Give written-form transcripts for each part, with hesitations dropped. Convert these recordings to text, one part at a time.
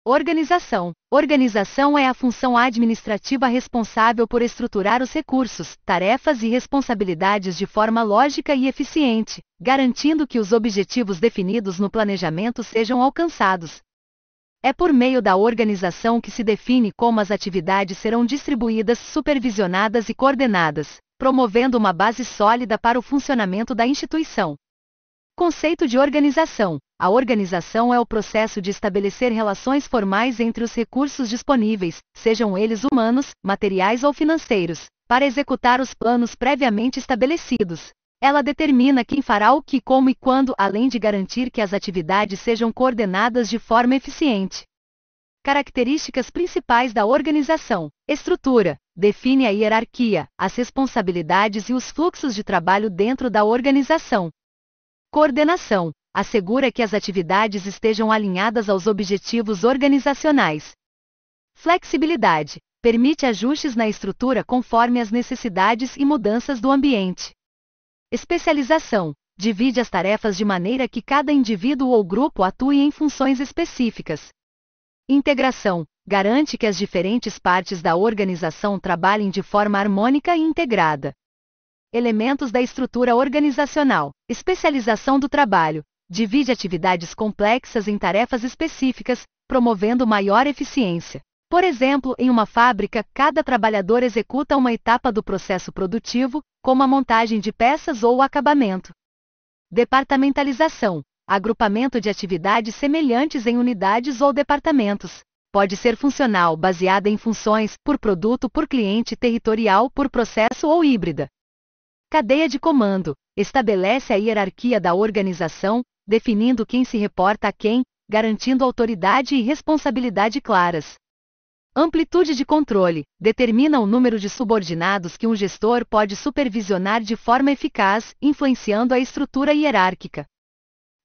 Organização. Organização é a função administrativa responsável por estruturar os recursos, tarefas e responsabilidades de forma lógica e eficiente, garantindo que os objetivos definidos no planejamento sejam alcançados. É por meio da organização que se define como as atividades serão distribuídas, supervisionadas e coordenadas, promovendo uma base sólida para o funcionamento da instituição. Conceito de organização. A organização é o processo de estabelecer relações formais entre os recursos disponíveis, sejam eles humanos, materiais ou financeiros, para executar os planos previamente estabelecidos. Ela determina quem fará o que, como e quando, além de garantir que as atividades sejam coordenadas de forma eficiente. Características principais da organização. Estrutura. Define a hierarquia, as responsabilidades e os fluxos de trabalho dentro da organização. Coordenação. Assegura que as atividades estejam alinhadas aos objetivos organizacionais. Flexibilidade. Permite ajustes na estrutura conforme as necessidades e mudanças do ambiente. Especialização. Divide as tarefas de maneira que cada indivíduo ou grupo atue em funções específicas. Integração. Garante que as diferentes partes da organização trabalhem de forma harmônica e integrada. Elementos da estrutura organizacional. Especialização do trabalho. Divide atividades complexas em tarefas específicas, promovendo maior eficiência. Por exemplo, em uma fábrica, cada trabalhador executa uma etapa do processo produtivo, como a montagem de peças ou o acabamento. Departamentalização. Agrupamento de atividades semelhantes em unidades ou departamentos. Pode ser funcional, baseada em funções, por produto, por cliente, territorial, por processo ou híbrida. Cadeia de comando. Estabelece a hierarquia da organização, definindo quem se reporta a quem, garantindo autoridade e responsabilidade claras. Amplitude de controle. Determina o número de subordinados que um gestor pode supervisionar de forma eficaz, influenciando a estrutura hierárquica.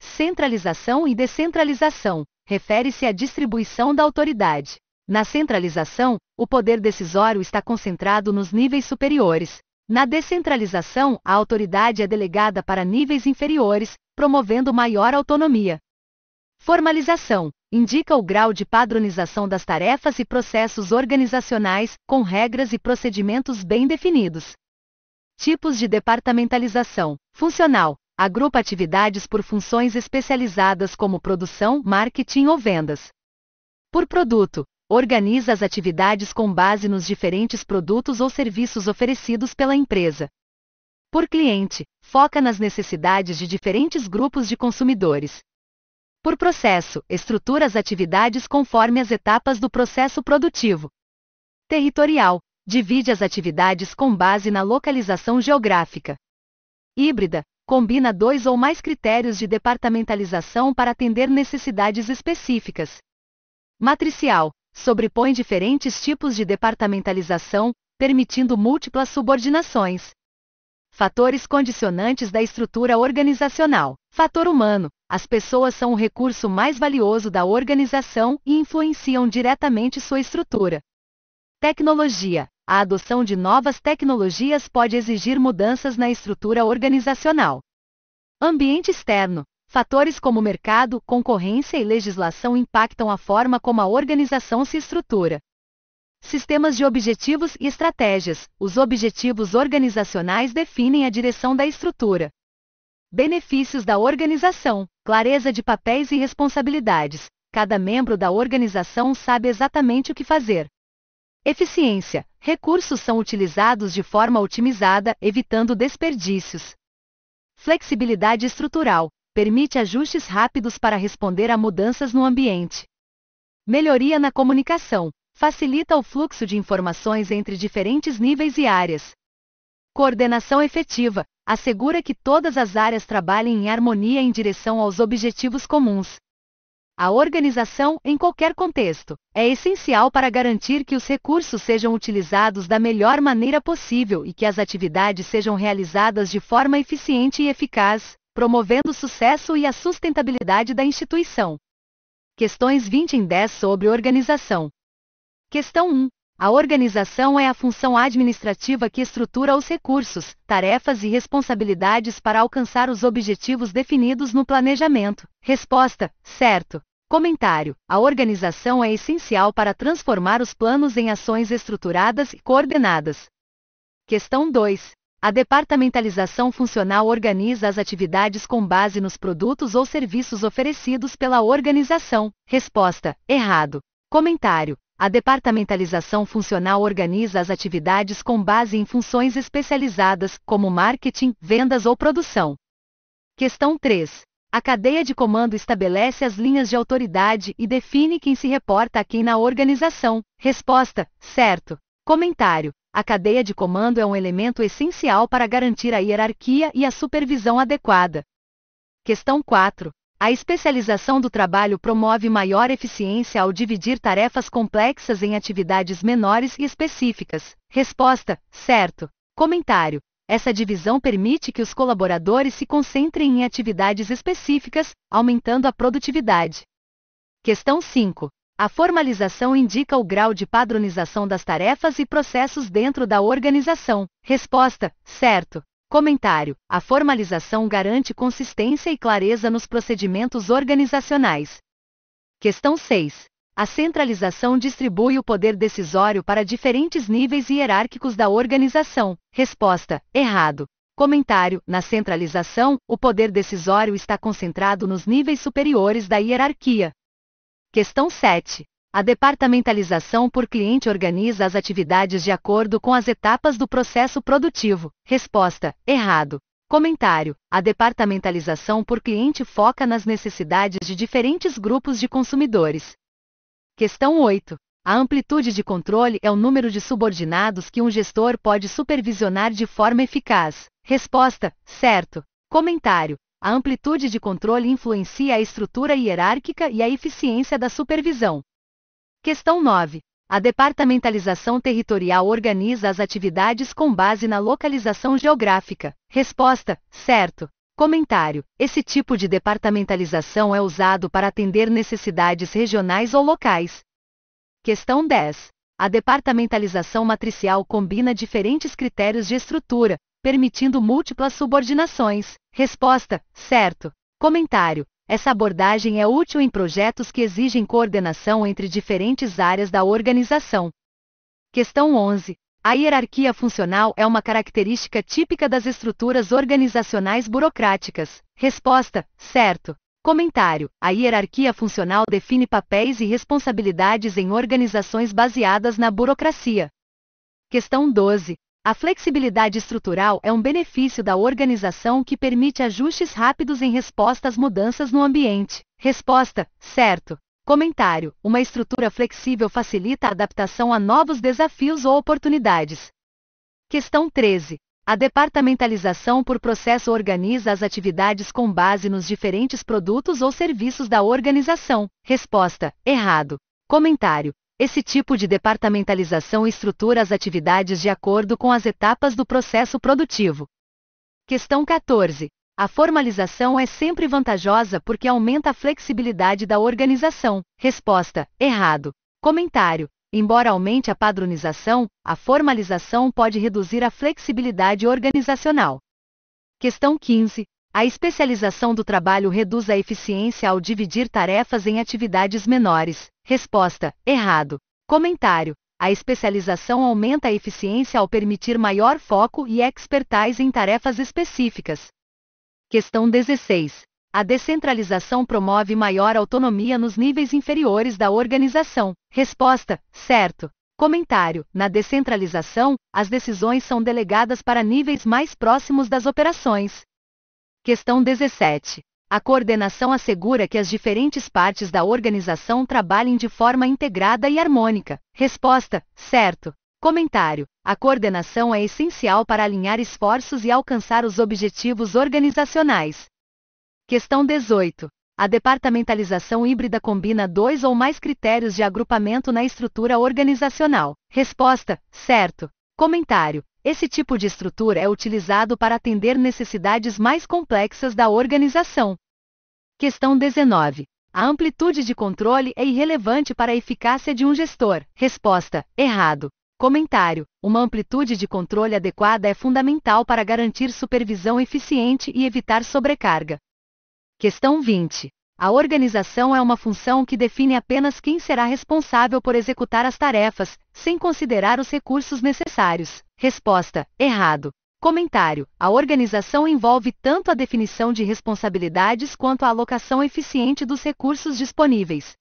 Centralização e descentralização. Refere-se à distribuição da autoridade. Na centralização, o poder decisório está concentrado nos níveis superiores. Na descentralização, a autoridade é delegada para níveis inferiores, promovendo maior autonomia. Formalização. Indica o grau de padronização das tarefas e processos organizacionais, com regras e procedimentos bem definidos. Tipos de departamentalização. Funcional. Agrupa atividades por funções especializadas como produção, marketing ou vendas. Por produto. Organiza as atividades com base nos diferentes produtos ou serviços oferecidos pela empresa. Por cliente. Foca nas necessidades de diferentes grupos de consumidores. Por processo. Estrutura as atividades conforme as etapas do processo produtivo. Territorial. Divide as atividades com base na localização geográfica. Híbrida. Combina 2 ou mais critérios de departamentalização para atender necessidades específicas. Matricial. Sobrepõe diferentes tipos de departamentalização, permitindo múltiplas subordinações. Fatores condicionantes da estrutura organizacional. Fator humano. As pessoas são o recurso mais valioso da organização e influenciam diretamente sua estrutura. Tecnologia. A adoção de novas tecnologias pode exigir mudanças na estrutura organizacional. Ambiente externo. Fatores como mercado, concorrência e legislação impactam a forma como a organização se estrutura. Sistemas de objetivos e estratégias. Os objetivos organizacionais definem a direção da estrutura. Benefícios da organização. Clareza de papéis e responsabilidades. Cada membro da organização sabe exatamente o que fazer. Eficiência. Recursos são utilizados de forma otimizada, evitando desperdícios. Flexibilidade estrutural. Permite ajustes rápidos para responder a mudanças no ambiente. Melhoria na comunicação. Facilita o fluxo de informações entre diferentes níveis e áreas. Coordenação efetiva. Assegura que todas as áreas trabalhem em harmonia em direção aos objetivos comuns. A organização, em qualquer contexto, é essencial para garantir que os recursos sejam utilizados da melhor maneira possível e que as atividades sejam realizadas de forma eficiente e eficaz, promovendo o sucesso e a sustentabilidade da instituição. Questões 20 em 10 sobre organização. Questão 1. A organização é a função administrativa que estrutura os recursos, tarefas e responsabilidades para alcançar os objetivos definidos no planejamento. Resposta: certo. Comentário: a organização é essencial para transformar os planos em ações estruturadas e coordenadas. Questão 2. A departamentalização funcional organiza as atividades com base nos produtos ou serviços oferecidos pela organização. Resposta: errado. Comentário: a departamentalização funcional organiza as atividades com base em funções especializadas, como marketing, vendas ou produção. Questão 3. A cadeia de comando estabelece as linhas de autoridade e define quem se reporta a quem na organização. Resposta: certo. Comentário: a cadeia de comando é um elemento essencial para garantir a hierarquia e a supervisão adequada. Questão 4. A especialização do trabalho promove maior eficiência ao dividir tarefas complexas em atividades menores e específicas. Resposta: certo. Comentário: essa divisão permite que os colaboradores se concentrem em atividades específicas, aumentando a produtividade. Questão 5. A formalização indica o grau de padronização das tarefas e processos dentro da organização. Resposta: certo. Comentário: a formalização garante consistência e clareza nos procedimentos organizacionais. Questão 6. A centralização distribui o poder decisório para diferentes níveis hierárquicos da organização. Resposta: errado. Comentário: na centralização, o poder decisório está concentrado nos níveis superiores da hierarquia. Questão 7. A departamentalização por cliente organiza as atividades de acordo com as etapas do processo produtivo. Resposta: errado. Comentário: a departamentalização por cliente foca nas necessidades de diferentes grupos de consumidores. Questão 8. A amplitude de controle é o número de subordinados que um gestor pode supervisionar de forma eficaz. Resposta: certo. Comentário: a amplitude de controle influencia a estrutura hierárquica e a eficiência da supervisão. Questão 9. A departamentalização territorial organiza as atividades com base na localização geográfica. Resposta: certo. Comentário: esse tipo de departamentalização é usado para atender necessidades regionais ou locais. Questão 10. A departamentalização matricial combina diferentes critérios de estrutura, permitindo múltiplas subordinações. Resposta: certo. Comentário: essa abordagem é útil em projetos que exigem coordenação entre diferentes áreas da organização. Questão 11. A hierarquia funcional é uma característica típica das estruturas organizacionais burocráticas. Resposta: certo. Comentário: a hierarquia funcional define papéis e responsabilidades em organizações baseadas na burocracia. Questão 12. A flexibilidade estrutural é um benefício da organização que permite ajustes rápidos em resposta às mudanças no ambiente. Resposta: certo. Comentário: uma estrutura flexível facilita a adaptação a novos desafios ou oportunidades. Questão 13. A departamentalização por processo organiza as atividades com base nos diferentes produtos ou serviços da organização. Resposta: errado. Comentário: esse tipo de departamentalização estrutura as atividades de acordo com as etapas do processo produtivo. Questão 14. A formalização é sempre vantajosa porque aumenta a flexibilidade da organização. Resposta: errado. Comentário: embora aumente a padronização, a formalização pode reduzir a flexibilidade organizacional. Questão 15. A especialização do trabalho reduz a eficiência ao dividir tarefas em atividades menores. Resposta: errado. Comentário: a especialização aumenta a eficiência ao permitir maior foco e expertise em tarefas específicas. Questão 16. A descentralização promove maior autonomia nos níveis inferiores da organização. Resposta: certo. Comentário: na descentralização, as decisões são delegadas para níveis mais próximos das operações. Questão 17. A coordenação assegura que as diferentes partes da organização trabalhem de forma integrada e harmônica. Resposta: certo. Comentário: a coordenação é essencial para alinhar esforços e alcançar os objetivos organizacionais. Questão 18. A departamentalização híbrida combina dois ou mais critérios de agrupamento na estrutura organizacional. Resposta: certo. Comentário: esse tipo de estrutura é utilizado para atender necessidades mais complexas da organização. Questão 19. A amplitude de controle é irrelevante para a eficácia de um gestor. Resposta: errado. Comentário: uma amplitude de controle adequada é fundamental para garantir supervisão eficiente e evitar sobrecarga. Questão 20. A organização é uma função que define apenas quem será responsável por executar as tarefas, sem considerar os recursos necessários. Resposta: errado. Comentário: a organização envolve tanto a definição de responsabilidades quanto a alocação eficiente dos recursos disponíveis.